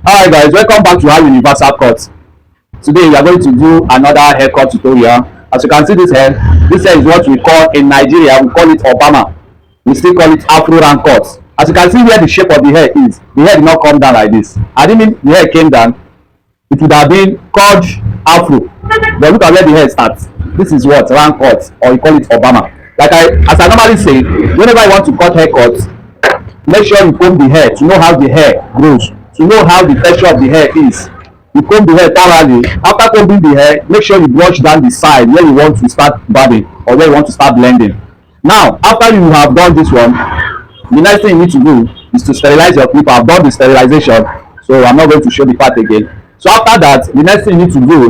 Alright guys, welcome back to our universal cut. Today we are going to do another haircut tutorial. As you can see this hair is what we call in Nigeria, we call it Obama. We still call it Afro cut. As you can see where the shape of the hair is, the hair did not come down like this. I didn't mean the hair came down, it would have been called Afro. But look at where the hair starts. This is what round cut, or we call it Obama. As I normally say, whenever I want to cut haircuts, make sure you comb the hair to know how the hair grows, to know how the texture of the hair is. You comb the hair thoroughly. After combing the hair, make sure you brush down the side where you want to start barbing or where you want to start blending. Now, after you have done this one, the next thing you need to do is to sterilize your clipper. I've done the sterilization, so I'm not going to show the part again. So after that, the next thing you need to do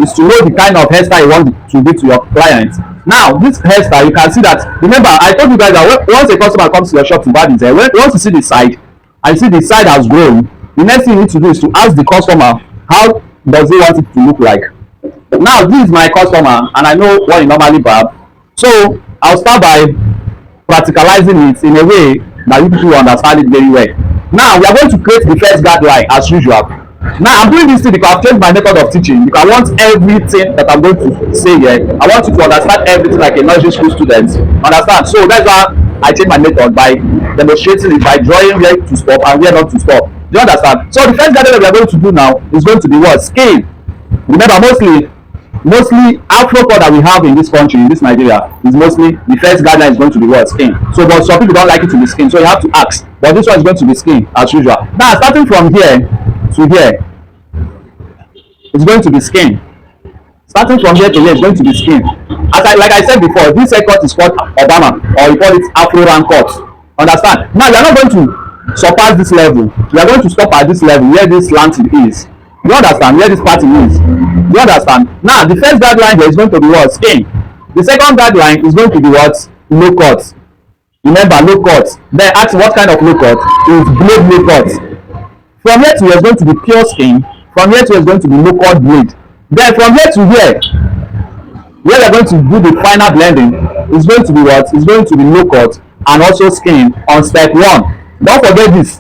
is to know the kind of hairstyle you want to give to your client. Now, this hairstyle, you can see that. Remember, I told you guys that once a customer comes to your shop to barb his hair, once you see the side, and you see the side has grown, the next thing you need to do is to ask the customer how does he want it to look like. Now, this is my customer, and I know what he normally barb. So I'll start by practicalizing it in a way that you people understand it very well. Now, we are going to create the first guideline as usual. Now, I'm doing this thing because I've changed my method of teaching, because I want everything that I'm going to say here, I want you to understand everything like a nursery school student. Understand? So that's why I changed my method by demonstrating it, by drawing where to stop and where not to stop. Do you understand? So the first guideline we are going to do now is going to be what? Scale. Remember, mostly Afro cut that we have in this country, in this Nigeria, is mostly the first guideline is going to be what? Skin. So, but some people don't like it to be skin, so you have to ask. But this one is going to be skin as usual. Now, starting from here to here, it's going to be skin. Starting from here to here, it's going to be skin. Like I said before, this haircut is called Obama, or we call it Afro cut. Understand? Now, you are not going to surpass this level. You are going to stop at this level where this slanting is. You understand? Where this parting is. You understand? Now, the first guideline here is going to be what? Skin. The second guideline is going to be what? Low cut. Remember, low cut. Then ask what kind of low cut is blade low cut. From here to here is going to be pure skin. From here to here is going to be low cut blade. Then from here to here, where we are going to do the final blending, is going to be what? Is going to be low cut and also skin on step 1. Don't forget this.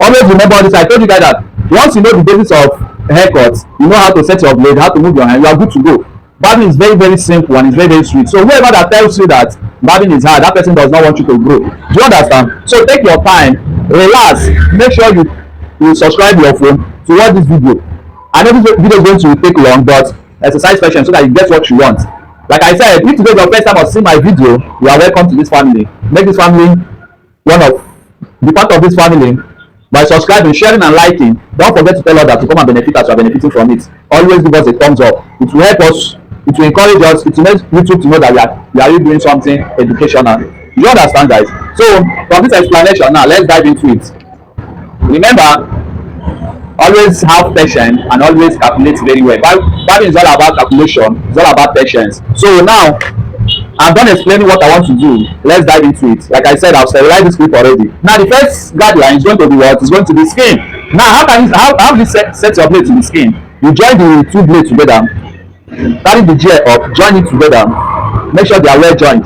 Always remember this. I told you guys that once you know the basis of haircuts, you know how to set your blade, how to move your hand, you are good to go. Barbing is very, very simple and it's very, very sweet. So whoever that tells you that barbing is hard, that person does not want you to grow. Do you understand? So take your time, relax, make sure you subscribe your phone to watch this video. I know this video is going to take long, but exercise patience so that you get what you want. Like I said, if today is your first time of seeing my video, you are welcome to this family. Make this family be part of this family by subscribing, sharing, and liking. Don't forget to tell others to come and benefit as you are benefiting from it. Always give us a thumbs up. It will help us, it will encourage us, it will make YouTube to know that we are really doing something educational. You understand, guys? So from this explanation now, let's dive into it. Remember, always have patience and always calculate very well. Barbing is all about calculation, it's all about patience. So now I'm done explaining what I want to do. Let's dive into it. Like I said, I've sterilized this clip already. Now the first guideline is going to be what? It's going to be skin. Now how do you set your blade to the skin? You join the two blades together, carry the gear up, join it together, make sure they are well joined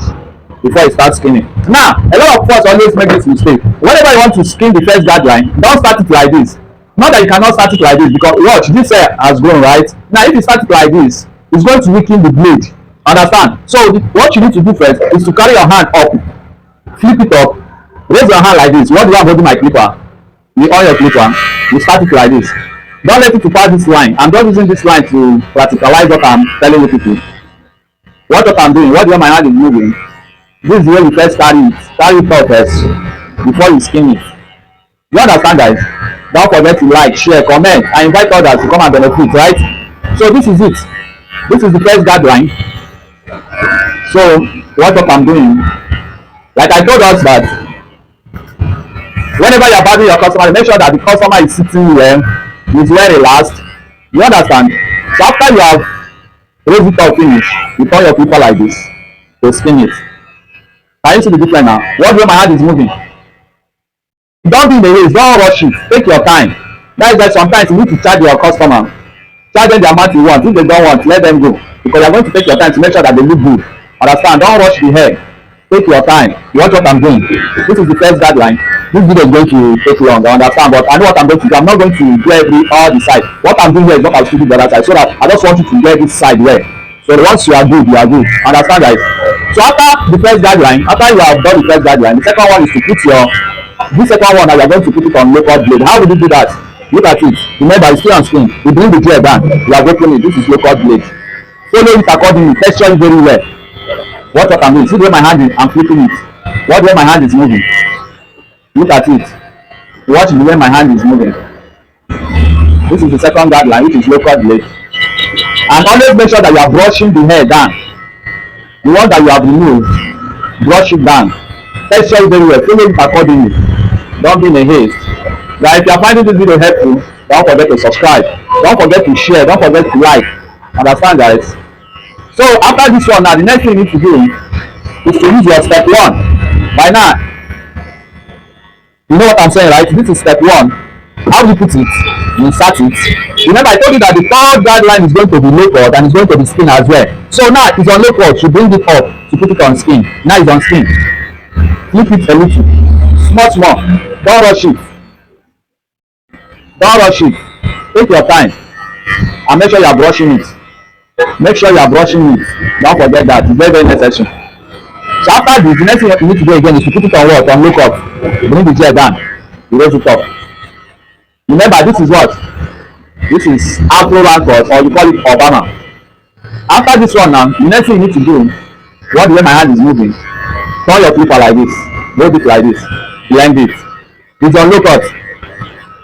before you start skinning. Now, a lot of us always make this mistake. Whenever you want to skin the first guideline, don't start it like this. Not that you cannot start it like this, because watch, this hair has grown, right? Now if you start it like this, it's going to weaken the blade. Understand? So what you need to do first is to carry your hand up, flip it up, raise your hand like this. What do I hold my clipper? You on your clipper, you start it like this. Don't let it to pass this line. I'm just using this line to practicalize what I'm telling you people. What I'm doing, what do my hand is moving. This is the way you first carry it out first before you skin it. You understand, guys? Don't forget to like, share, comment, and invite others to come and benefit, right? So this is it. This is the first guideline. So what I'm doing, like I told us that whenever you are barbing your customer, make sure that the customer is sitting well, is well relaxed. You understand? So after you have raised it up finish, you turn your clipper like this to skin it. Can you see the difference now? What way my hand is moving? Don't be in the race, don't rush it, take your time. That is why sometimes you need to charge your customer. Charge them the amount you want. If they don't want, let them go. Because you're going to take your time to make sure that they look good. Understand? Don't rush the hair. Take your time. You watch what I'm doing. This is the first guideline. this video is going to take long, I understand, but I know what I'm going to do. I'm not going to do all the side. What I'm doing here is not as stupid the other side, so that I just want you to get this side well. So once you are good, you are good. Understand, guys? So after the first guideline, after you have done the first guideline, the second one is to put your this second one that you are going to put it on local blade. How will you do that? Look at it. Remember, it's still on screen. You bring the gear down. You are opening it. This is local blade. Follow it accordingly. Texture it very well. Watch what I'm doing. See the way my hand is. I'm flipping it. Watch the way my hand is moving. Look at it. Watch the way my hand is moving. This is the second guideline, which is local blade. And always make sure that you are brushing the hair down. The one that you have removed, brush it down. Texture it very well. Follow it accordingly. Don't be in a haste. Now, if you are finding this video helpful, don't forget to subscribe. Don't forget to share. Don't forget to like. Understand, guys? So after this one, now the next thing you need to do is to use your step 1. By now, you know what I'm saying, right? This is step 1. How do you put it? You insert it. Remember, I told you that the third guideline is going to be low cut and it's going to be skin as well. So now it's on low cut. You bring it up to put it on skin. Now it's on skin. Flip it a little. Small. Don't rush it. Don't rush it. Take your time. And make sure you are brushing it. Make sure you are brushing it. Don't forget that. It's very, very necessary. So after this, the next thing you need to do again is to put it on what? On low cut. Bring the gel down. You raise it up. Remember, this is what? This is Afro Punk, or you call it Obama. After this one now, the next thing you need to do, what the way my hand is moving, turn your clipper like this. Hold it like this. Blend it. It's on low cut.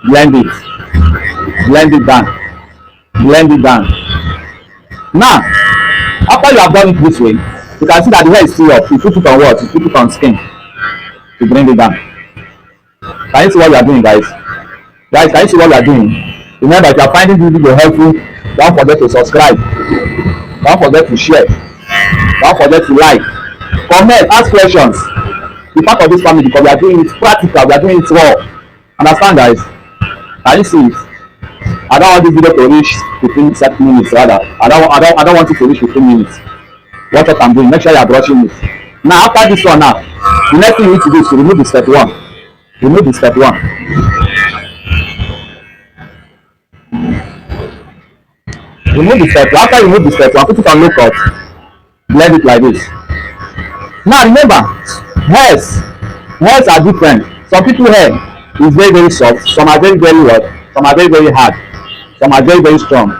Blend it. Blend it down. Blend it down. Now, after you have done it this way, you can see that the hair is still up. You put it on what? You put it on skin to bring it down. Can you see what you are doing, guys? Guys, can you see what you are doing? Remember, if you are finding this video helpful, don't forget to subscribe. Don't forget to share. Don't forget to like. Comment, ask questions. Be part of this family because we are doing it practical. We are doing it raw. Understand, guys? Can you see it? I don't want this video to reach 15 minutes rather. I don't want it to reach 15 minutes. Watch what I'm doing. Make sure you are brushing it. Now after this one now, the next thing you need to do is to remove the step 1. Remove the step 1. Remove the step 1. After you remove the step 1, put it on low cut. Blend it like this. Now remember, hairs are different. Some people hair is very, very soft. Some are very, very hot. Some are very, very hard. Some are very, very strong.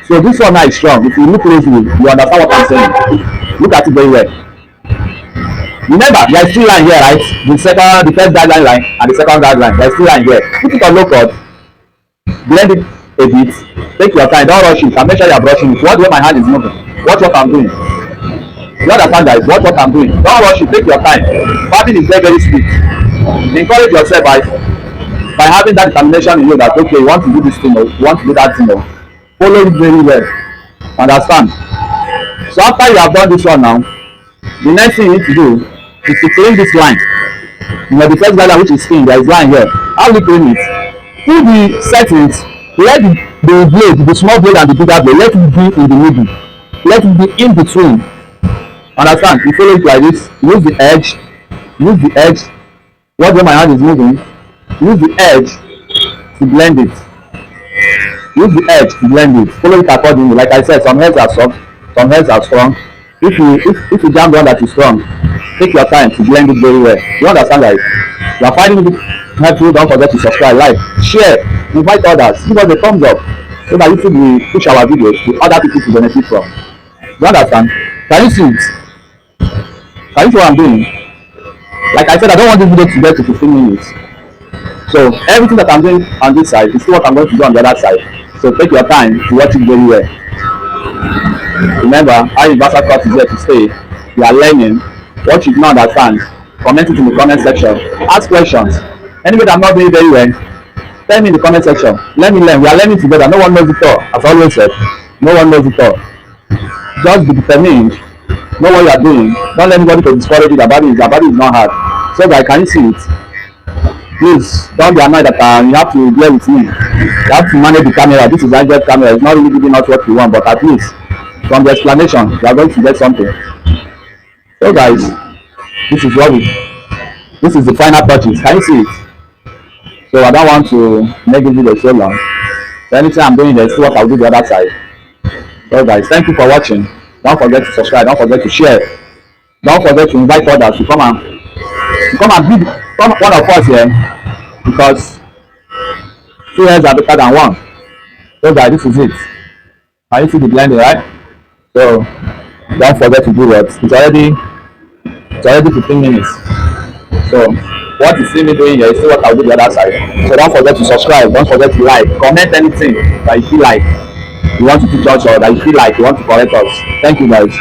So this one now is strong. If you look closely, you understand what I'm saying. Look at it very well. Remember, there is 3 lines here, right? The first guideline line and the second guideline. There is 3 lines here. Put it on low cut. Blend it a bit. Take your time. Don't rush it. And make sure you are brushing it. Watch where my hand is moving. Watch what I'm doing. You understand, guys? Watch what I'm doing. Don't rush it. Take your time. Barbing is very, very sweet. Encourage yourself by having that determination in you that okay, you want to do this thing or you want to do that thing or follow it very well. Understand? So after you have done this one now, the next thing you need to do is to clean this line. You know, the first guideline, which is skin, there is line here. How do you clean it? Through the settings, let the blade, the small blade and the bigger blade, let it be in the middle. Let it be in between. Understand? You follow it like this. Use the edge. Use the edge. What way my hand is moving, use the edge to blend it. Use the edge to blend it. Follow it accordingly. Like I said, some hairs are soft, some hairs are strong. If you jam the one that is strong, take your time to blend it very well. You understand, guys? You are finding it helpful. Don't forget to subscribe, like, share, invite others, give us a thumbs up so that YouTube will push our videos to other people to benefit from. You understand? Can you see it? Can you see what I'm doing? Like I said, I don't want this video to get to 15 minutes. So everything that I'm doing on this side is still what I'm going to do on the other side. So take your time to watch it very well. Remember, our universal course is here to stay. You are learning. What you don't understand, comment it in the comment section. Ask questions. Anyway, I'm not doing very well, tell me in the comment section. Let me learn. We are learning together. No one knows it all. As I always said, no one knows it all. Just be determined. Know what you are doing. Don't let anybody to discourage you. The body is not hard. So guys, can you see it? Please don't be annoyed that you have to deal with me. You have to manage the camera. This is Android camera. It's not really giving us what we want, but at least from the explanation, you are going to get something. So guys, this is the final touches. Can you see it? So I don't want to make this video so long. So anything I'm doing there, see what I'll do the other side. So guys, thank you for watching. Don't forget to subscribe. Don't forget to share. Don't forget to invite others to come and be one of us here, because two heads are better than one. So guys, this is it. Can you see the blending, right? So don't forget to do what. It's already 15 minutes. So what you see me doing here is see what I'll do the other side. So don't forget to subscribe. Don't forget to like. Comment anything that you feel like you want to teach us, or that you feel like you want to correct us. Thank you guys.